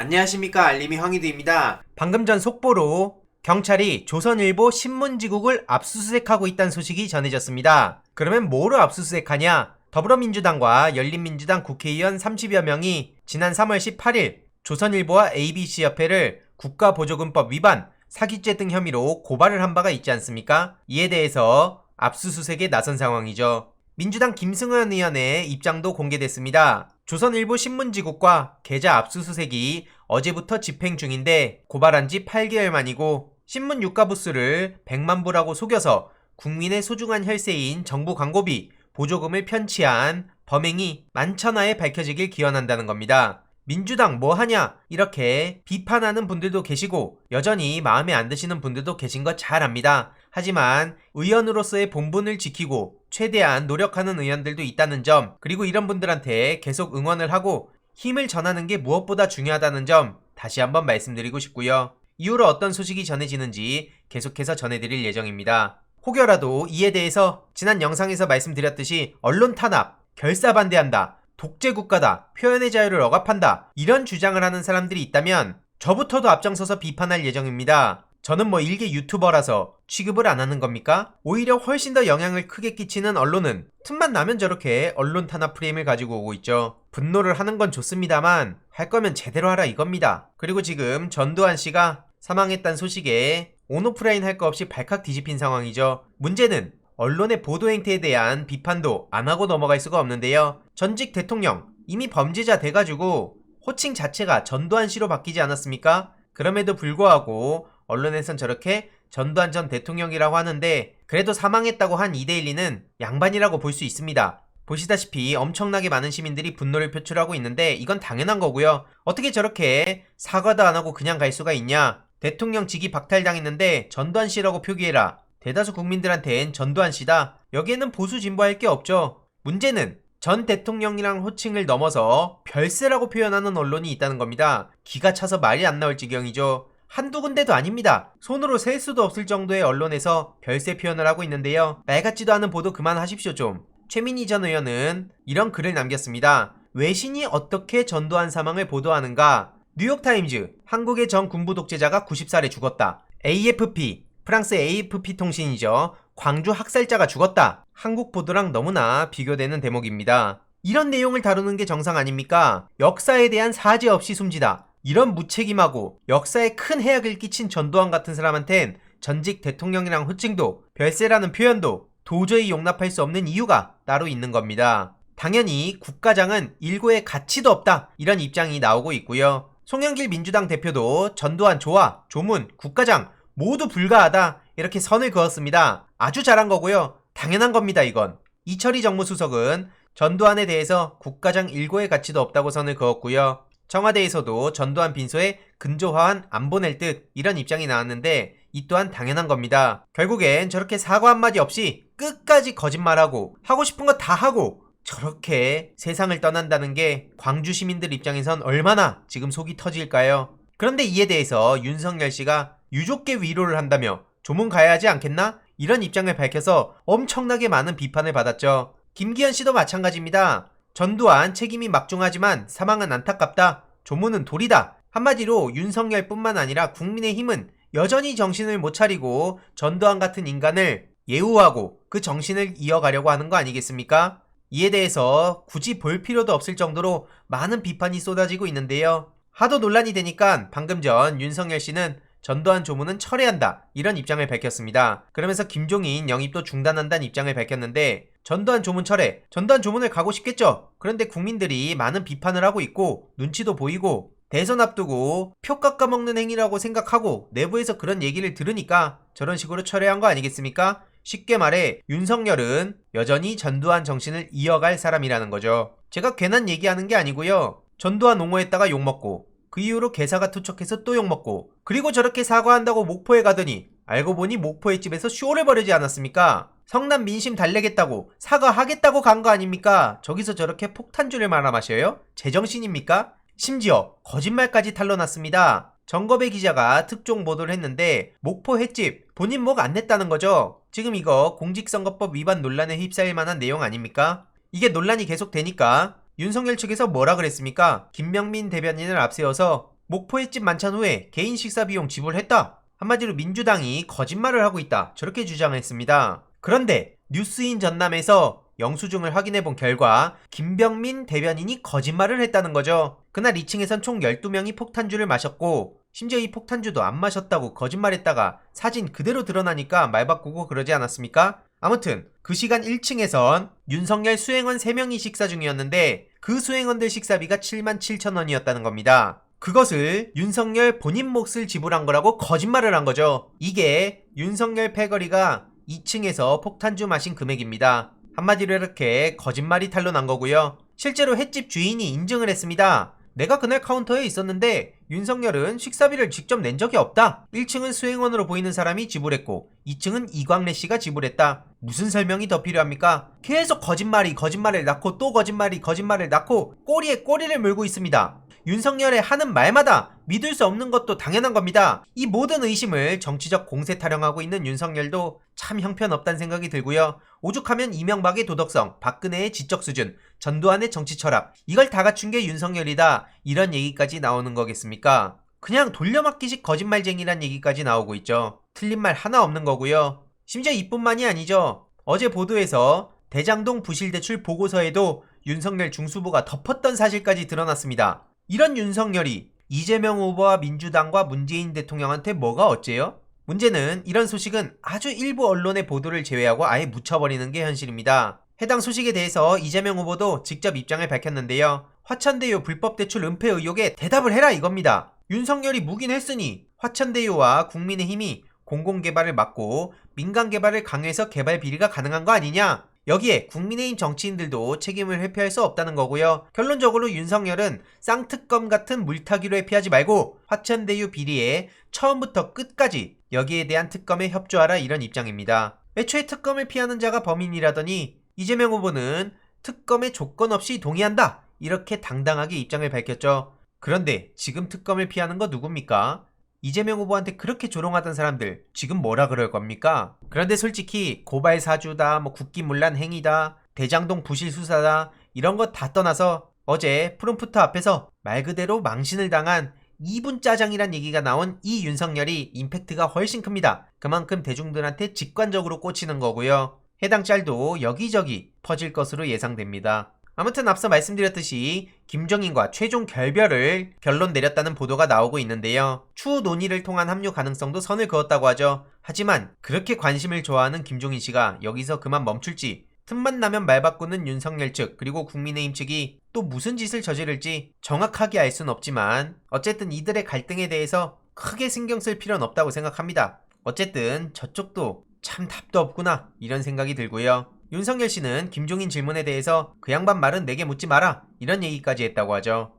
안녕하십니까, 알림이 황희두입니다. 방금 전 속보로 경찰이 조선일보 신문지국을 압수수색하고 있다는 소식이 전해졌습니다. 그러면 뭐로 압수수색하냐? 더불어민주당과 열린민주당 국회의원 30여 명이 지난 3월 18일 조선일보와 ABC협회를 국가보조금법 위반, 사기죄 등 혐의로 고발을 한 바가 있지 않습니까? 이에 대해서 압수수색에 나선 상황이죠. 민주당 김승현 의원의 입장도 공개됐습니다. 조선일보 신문지국과 계좌 압수수색이 어제부터 집행 중인데 고발한 지 8개월 만이고 신문 유가 부수를 100만 부라고 속여서 국민의 소중한 혈세인 정부 광고비, 보조금을 편취한 범행이 만천하에 밝혀지길 기원한다는 겁니다. 민주당 뭐 하냐? 이렇게 비판하는 분들도 계시고 여전히 마음에 안 드시는 분들도 계신 거 잘 압니다. 하지만 의원으로서의 본분을 지키고 최대한 노력하는 의원들도 있다는 점, 그리고 이런 분들한테 계속 응원을 하고 힘을 전하는 게 무엇보다 중요하다는 점 다시 한번 말씀드리고 싶고요. 이후로 어떤 소식이 전해지는지 계속해서 전해드릴 예정입니다. 혹여라도 이에 대해서 지난 영상에서 말씀드렸듯이 언론 탄압, 결사 반대한다, 독재 국가다, 표현의 자유를 억압한다, 이런 주장을 하는 사람들이 있다면 저부터도 앞장서서 비판할 예정입니다. 저는 뭐 일개 유튜버라서 취급을 안 하는 겁니까? 오히려 훨씬 더 영향을 크게 끼치는 언론은 틈만 나면 저렇게 언론 탄압 프레임을 가지고 오고 있죠. 분노를 하는 건 좋습니다만 할 거면 제대로 하라 이겁니다. 그리고 지금 전두환 씨가 사망했다는 소식에 온오프라인 할 거 없이 발칵 뒤집힌 상황이죠. 문제는 언론의 보도 행태에 대한 비판도 안 하고 넘어갈 수가 없는데요. 전직 대통령 이미 범죄자 돼가지고 호칭 자체가 전두환 씨로 바뀌지 않았습니까? 그럼에도 불구하고 언론에선 저렇게 전두환 전 대통령이라고 하는데 그래도 사망했다고 한 이데일리는 양반이라고 볼 수 있습니다. 보시다시피 엄청나게 많은 시민들이 분노를 표출하고 있는데 이건 당연한 거고요. 어떻게 저렇게 사과도 안 하고 그냥 갈 수가 있냐? 대통령 직위 박탈당했는데 전두환 씨라고 표기해라. 대다수 국민들한텐 전두환 씨다. 여기에는 보수 진보할 게 없죠. 문제는 전 대통령이랑 호칭을 넘어서 별세라고 표현하는 언론이 있다는 겁니다. 기가 차서 말이 안 나올 지경이죠. 한두 군데도 아닙니다. 손으로 셀 수도 없을 정도의 언론에서 별세 표현을 하고 있는데요. 말 같지도 않은 보도 그만하십시오 좀. 최민희 전 의원은 이런 글을 남겼습니다. 외신이 어떻게 전두환 사망을 보도하는가? 뉴욕타임즈, 한국의 전 군부 독재자가 90살에 죽었다. AFP, 프랑스 AFP 통신이죠. 광주 학살자가 죽었다. 한국 보도랑 너무나 비교되는 대목입니다. 이런 내용을 다루는 게 정상 아닙니까? 역사에 대한 사죄 없이 숨지다. 이런 무책임하고 역사에 큰 해악을 끼친 전두환 같은 사람한텐 전직 대통령이랑 호칭도 별세라는 표현도 도저히 용납할 수 없는 이유가 따로 있는 겁니다. 당연히 국가장은 일고의 가치도 없다. 이런 입장이 나오고 있고요. 송영길 민주당 대표도 전두환 조화, 조문, 국가장 모두 불가하다. 이렇게 선을 그었습니다. 아주 잘한 거고요. 당연한 겁니다 이건. 이철희 정무수석은 전두환에 대해서 국가장 일고의 가치도 없다고 선을 그었고요. 청와대에서도 전두환 빈소에 근조화환 안 보낼 듯 이런 입장이 나왔는데 이 또한 당연한 겁니다. 결국엔 저렇게 사과 한마디 없이 끝까지 거짓말하고 하고 싶은 거 다 하고 저렇게 세상을 떠난다는 게 광주 시민들 입장에선 얼마나 지금 속이 터질까요? 그런데 이에 대해서 윤석열 씨가 유족계 위로를 한다며 조문 가야 하지 않겠나? 이런 입장을 밝혀서 엄청나게 많은 비판을 받았죠. 김기현 씨도 마찬가지입니다. 전두환 책임이 막중하지만 사망은 안타깝다. 조문은 도리다. 한마디로 윤석열뿐만 아니라 국민의힘은 여전히 정신을 못 차리고 전두환 같은 인간을 예우하고 그 정신을 이어가려고 하는 거 아니겠습니까? 이에 대해서 굳이 볼 필요도 없을 정도로 많은 비판이 쏟아지고 있는데요. 하도 논란이 되니까 방금 전 윤석열 씨는 전두환 조문은 철회한다 이런 입장을 밝혔습니다. 그러면서 김종인 영입도 중단한다는 입장을 밝혔는데 전두환 조문 철회, 전두환 조문을 가고 싶겠죠. 그런데 국민들이 많은 비판을 하고 있고 눈치도 보이고 대선 앞두고 표 깎아먹는 행위라고 생각하고 내부에서 그런 얘기를 들으니까 저런 식으로 철회한 거 아니겠습니까? 쉽게 말해 윤석열은 여전히 전두환 정신을 이어갈 사람이라는 거죠. 제가 괜한 얘기하는 게 아니고요. 전두환 옹호했다가 욕먹고 그 이후로 개사가 투척해서 또 욕먹고 그리고 저렇게 사과한다고 목포에 가더니 알고 보니 목포의 집에서 쇼를 벌이지 않았습니까? 성남 민심 달래겠다고 사과하겠다고 간 거 아닙니까? 저기서 저렇게 폭탄주를 말아 마셔요? 제정신입니까? 심지어 거짓말까지 탄로났습니다. 정겁의 기자가 특종 보도를 했는데 목포 횟집 본인 목 안 냈다는 거죠. 지금 이거 공직선거법 위반 논란에 휩싸일 만한 내용 아닙니까? 이게 논란이 계속되니까 윤석열 측에서 뭐라 그랬습니까? 김명민 대변인을 앞세워서 목포의 집 만찬 후에 개인 식사 비용 지불했다. 한마디로 민주당이 거짓말을 하고 있다. 저렇게 주장했습니다. 그런데 뉴스인 전남에서 영수증을 확인해본 결과 김병민 대변인이 거짓말을 했다는 거죠. 그날 2층에선 총 12명이 폭탄주를 마셨고 심지어 이 폭탄주도 안 마셨다고 거짓말했다가 사진 그대로 드러나니까 말 바꾸고 그러지 않았습니까? 아무튼 그 시간 1층에선 윤석열 수행원 3명이 식사 중이었는데 그 수행원들 식사비가 77,000원이었다는 겁니다. 그것을 윤석열 본인 몫을 지불한 거라고 거짓말을 한 거죠. 이게 윤석열 패거리가 2층에서 폭탄주 마신 금액입니다. 한마디로 이렇게 거짓말이 탄로난 거고요. 실제로 횟집 주인이 인증을 했습니다. 내가 그날 카운터에 있었는데 윤석열은 식사비를 직접 낸 적이 없다. 1층은 수행원으로 보이는 사람이 지불했고 2층은 이광래 씨가 지불했다. 무슨 설명이 더 필요합니까? 계속 거짓말을 낳고 또 거짓말을 낳고 꼬리에 꼬리를 물고 있습니다. 윤석열의 하는 말마다 믿을 수 없는 것도 당연한 겁니다. 이 모든 의심을 정치적 공세 타령하고 있는 윤석열도 참 형편없다는 생각이 들고요. 오죽하면 이명박의 도덕성, 박근혜의 지적 수준, 전두환의 정치 철학, 이걸 다 갖춘 게 윤석열이다. 이런 얘기까지 나오는 거겠습니까? 그냥 돌려막기식 거짓말쟁이란 얘기까지 나오고 있죠. 틀린 말 하나 없는 거고요. 심지어 이뿐만이 아니죠. 어제 보도에서 대장동 부실대출 보고서에도 윤석열 중수부가 덮었던 사실까지 드러났습니다. 이런 윤석열이 이재명 후보와 민주당과 문재인 대통령한테 뭐가 어째요? 문제는 이런 소식은 아주 일부 언론의 보도를 제외하고 아예 묻혀버리는 게 현실입니다. 해당 소식에 대해서 이재명 후보도 직접 입장을 밝혔는데요. 화천대유 불법 대출 은폐 의혹에 대답을 해라 이겁니다. 윤석열이 묵인했으니 화천대유와 국민의힘이 공공개발을 막고 민간개발을 강요해서 개발 비리가 가능한 거 아니냐? 여기에 국민의힘 정치인들도 책임을 회피할 수 없다는 거고요. 결론적으로 윤석열은 쌍특검 같은 물타기로 회피하지 말고 화천대유 비리에 처음부터 끝까지 여기에 대한 특검에 협조하라 이런 입장입니다. 애초에 특검을 피하는 자가 범인이라더니 이재명 후보는 특검에 조건 없이 동의한다 이렇게 당당하게 입장을 밝혔죠. 그런데 지금 특검을 피하는 거 누굽니까? 이재명 후보한테 그렇게 조롱하던 사람들 지금 뭐라 그럴 겁니까? 그런데 솔직히 고발 사주다, 국기문란 행위다, 대장동 부실 수사다 이런 거 다 떠나서 어제 프롬프터 앞에서 말 그대로 망신을 당한 2분 짜장이란 얘기가 나온 이 윤석열이 임팩트가 훨씬 큽니다. 그만큼 대중들한테 직관적으로 꽂히는 거고요. 해당 짤도 여기저기 퍼질 것으로 예상됩니다. 아무튼 앞서 말씀드렸듯이 김종인과 최종 결론 내렸다는 보도가 나오고 있는데요. 추후 논의를 통한 합류 가능성도 선을 그었다고 하죠. 하지만 그렇게 관심을 좋아하는 김종인 씨가 여기서 그만 멈출지 틈만 나면 말 바꾸는 윤석열 측 그리고 국민의힘 측이 또 무슨 짓을 저지를지 정확하게 알 수는 없지만 어쨌든 이들의 갈등에 대해서 크게 신경 쓸 필요는 없다고 생각합니다. 어쨌든 저쪽도 참 답도 없구나 이런 생각이 들고요. 윤석열 씨는 김종인 질문에 대해서 그 양반 말은 내게 묻지 마라 이런 얘기까지 했다고 하죠.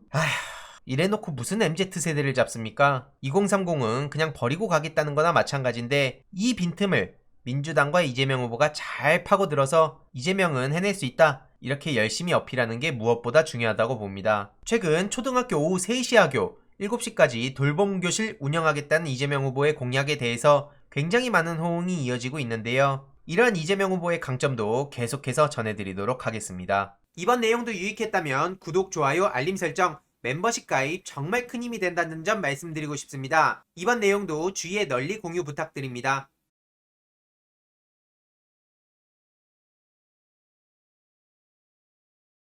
이래놓고 무슨 MZ세대를 잡습니까? 2030은 그냥 버리고 가겠다는 거나 마찬가지인데 이 빈틈을 민주당과 이재명 후보가 잘 파고들어서 이재명은 해낼 수 있다 이렇게 열심히 어필하는 게 무엇보다 중요하다고 봅니다. 최근 초등학교 오후 3시 하교 7시까지 돌봄교실 운영하겠다는 이재명 후보의 공약에 대해서 굉장히 많은 호응이 이어지고 있는데요. 이러한 이재명 후보의 강점도 계속해서 전해드리도록 하겠습니다. 이번 내용도 유익했다면 구독, 좋아요, 알림 설정, 멤버십 가입 정말 큰 힘이 된다는 점 말씀드리고 싶습니다. 이번 내용도 주위에 널리 공유 부탁드립니다.